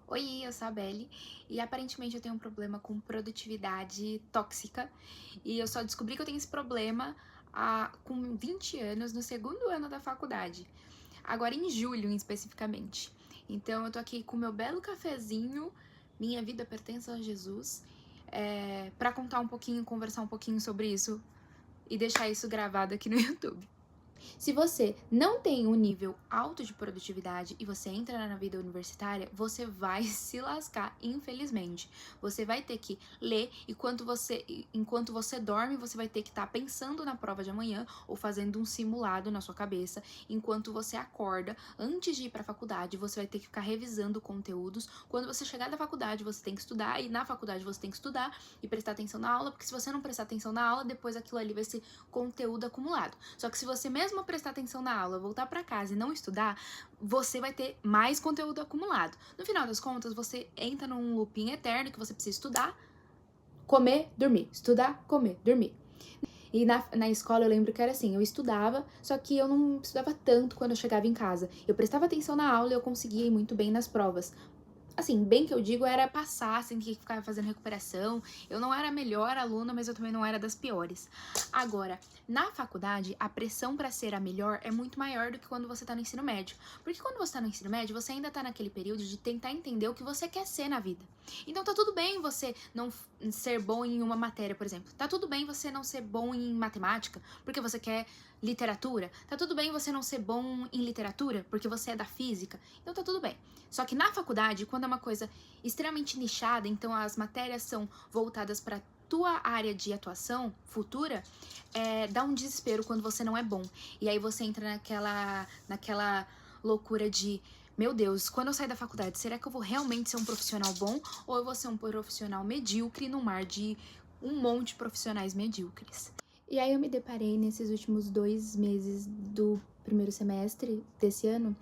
Oi, eu sou a Belle e aparentemente eu tenho um problema com produtividade tóxica e eu só descobri que eu tenho esse problema com 20 anos, no segundo ano da faculdade, agora em julho especificamente. Então eu tô aqui com meu belo cafezinho, minha vida pertence a Jesus, pra contar um pouquinho, conversar um pouquinho sobre isso e deixar isso gravado aqui no YouTube. Se você não tem um nível alto de produtividade e você entra na vida universitária, você vai se lascar, infelizmente. Você vai ter que ler enquanto você dorme, você vai ter que estar pensando na prova de amanhã ou fazendo um simulado na sua cabeça. Enquanto você acorda, antes de ir para a faculdade, você vai ter que ficar revisando conteúdos. Quando você chegar da faculdade, você tem que estudar e na faculdade você tem que estudar e prestar atenção na aula, porque se você não prestar atenção na aula, depois aquilo ali vai ser conteúdo acumulado. Só que se você mesmo prestar atenção na aula, voltar para casa e não estudar, você vai ter mais conteúdo acumulado. No final das contas, você entra num looping eterno que você precisa estudar, comer, dormir, estudar, comer, dormir. E na escola eu lembro que era assim, eu estudava, só que eu não estudava tanto quando eu chegava em casa. Eu prestava atenção na aula e eu conseguia ir muito bem nas provas. Assim, bem que eu digo, era passar, sem ter que ficar fazendo recuperação. Eu não era a melhor aluna, mas eu também não era das piores. Agora, na faculdade, a pressão pra ser a melhor é muito maior do que quando você tá no ensino médio. Porque quando você tá no ensino médio, você ainda tá naquele período de tentar entender o que você quer ser na vida. Então tá tudo bem você não ser bom em uma matéria, por exemplo. Tá tudo bem você não ser bom em matemática, porque você quer literatura. Tá tudo bem você não ser bom em literatura, porque você é da física. Então tá tudo bem. Só que na faculdade, quando é uma coisa extremamente nichada, então as matérias são voltadas para tua área de atuação futura, dá um desespero quando você não é bom. E aí você entra naquela loucura de, meu Deus, quando eu sair da faculdade, será que eu vou realmente ser um profissional bom ou eu vou ser um profissional medíocre no mar de um monte de profissionais medíocres? E aí eu me deparei nesses últimos 2 meses do primeiro semestre desse ano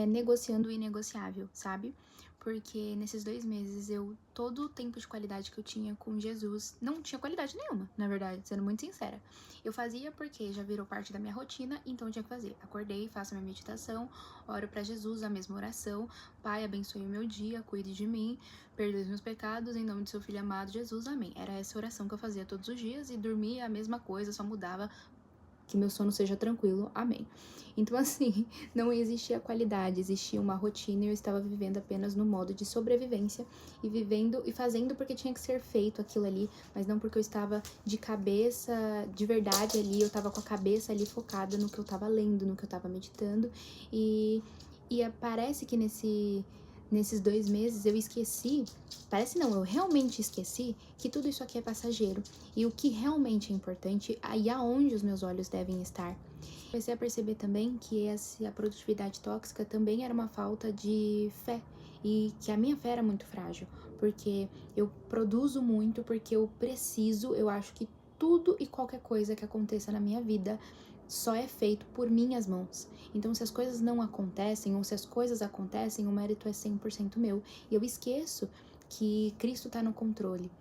negociando o inegociável, sabe? Porque nesses 2 meses todo o tempo de qualidade que eu tinha com Jesus, não tinha qualidade nenhuma, na verdade, sendo muito sincera. Eu fazia porque já virou parte da minha rotina, então eu tinha que fazer. Acordei, faço a minha meditação, oro pra Jesus, a mesma oração. Pai, abençoe o meu dia, cuide de mim, perdoe os meus pecados, em nome do seu filho amado Jesus, amém. Era essa oração que eu fazia todos os dias e dormia a mesma coisa, só mudava que meu sono seja tranquilo, amém. Então, assim, não existia qualidade, existia uma rotina e eu estava vivendo apenas no modo de sobrevivência e vivendo e fazendo porque tinha que ser feito aquilo ali, mas não porque eu estava de cabeça, de verdade ali, eu estava com a cabeça ali focada no que eu estava lendo, no que eu estava meditando e parece que nesses 2 meses eu esqueci, parece não, eu realmente esqueci que tudo isso aqui é passageiro e o que realmente é importante e aonde os meus olhos devem estar. Comecei a perceber também que a produtividade tóxica também era uma falta de fé e que a minha fé era muito frágil, porque eu produzo muito, porque eu preciso, eu acho que tudo e qualquer coisa que aconteça na minha vida só é feito por minhas mãos. Então, se as coisas não acontecem, ou se as coisas acontecem, o mérito é 100% meu. E eu esqueço que Cristo está no controle.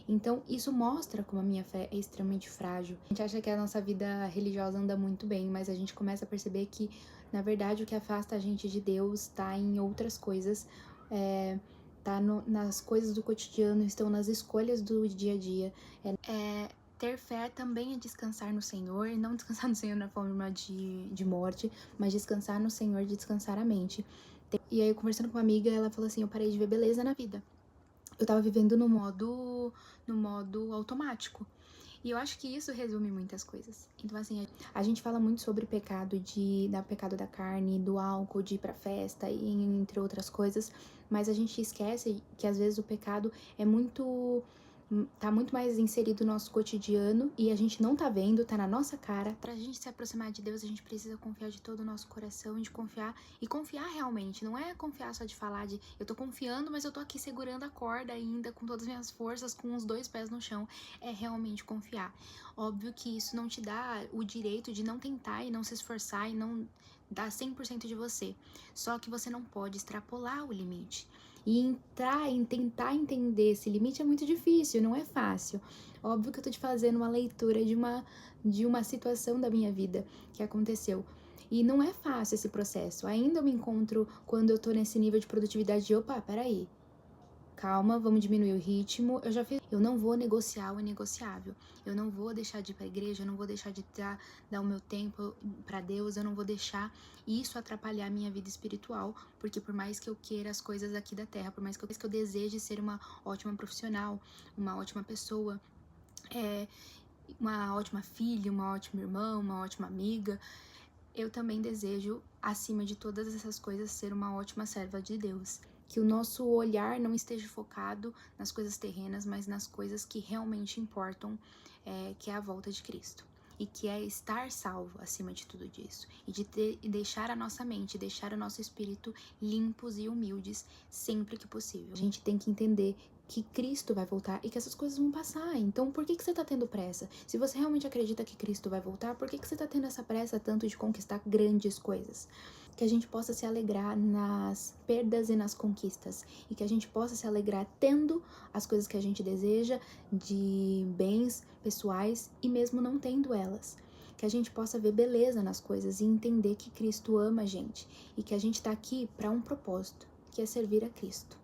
Então, isso mostra como a minha fé é extremamente frágil. A gente acha que a nossa vida religiosa anda muito bem, mas a gente começa a perceber que, na verdade, o que afasta a gente de Deus está em outras coisas, nas coisas do cotidiano, estão nas escolhas do dia a dia. Ter fé também é descansar no Senhor, e não descansar no Senhor na forma de morte, mas descansar no Senhor, de descansar a mente. E aí, conversando com uma amiga, ela falou assim, eu parei de ver beleza na vida. Eu tava vivendo no modo automático. E eu acho que isso resume muitas coisas. Então, assim, a gente fala muito sobre pecado pecado da carne, do álcool, de ir pra festa, e entre outras coisas, mas a gente esquece que às vezes o pecado tá muito mais inserido no nosso cotidiano e a gente não tá vendo, tá na nossa cara. Pra gente se aproximar de Deus, a gente precisa confiar de todo o nosso coração, de confiar e confiar realmente. Não é confiar só de falar de eu tô confiando, mas eu tô aqui segurando a corda ainda com todas as minhas forças, com os 2 pés no chão. É realmente confiar. Óbvio que isso não te dá o direito de não tentar e não se esforçar e não dar 100% de você. Só que você não pode extrapolar o limite. E entrar em tentar entender esse limite é muito difícil, não é fácil. Óbvio que eu tô te fazendo uma leitura de uma situação da minha vida que aconteceu. E não é fácil esse processo. Ainda eu me encontro quando eu tô nesse nível de produtividade de, opa, peraí, calma, vamos diminuir o ritmo. Eu não vou negociar o inegociável. Eu não vou deixar de ir pra igreja, eu não vou deixar de dar o meu tempo pra Deus, eu não vou deixar isso atrapalhar a minha vida espiritual, porque por mais que eu queira as coisas aqui da terra, por mais que eu deseje ser uma ótima profissional, uma ótima pessoa, uma ótima filha, uma ótima irmã, uma ótima amiga, eu também desejo, acima de todas essas coisas, ser uma ótima serva de Deus. Que o nosso olhar não esteja focado nas coisas terrenas, mas nas coisas que realmente importam, que é a volta de Cristo. E que é estar salvo acima de tudo disso. E deixar a nossa mente, deixar o nosso espírito limpos e humildes sempre que possível. A gente tem que entender que Cristo vai voltar e que essas coisas vão passar. Então, por que você tá tendo pressa? Se você realmente acredita que Cristo vai voltar, por que você tá tendo essa pressa tanto de conquistar grandes coisas? Que a gente possa se alegrar nas perdas e nas conquistas. E que a gente possa se alegrar tendo as coisas que a gente deseja, de bens pessoais, e mesmo não tendo elas. Que a gente possa ver beleza nas coisas e entender que Cristo ama a gente. E que a gente tá aqui para um propósito, que é servir a Cristo.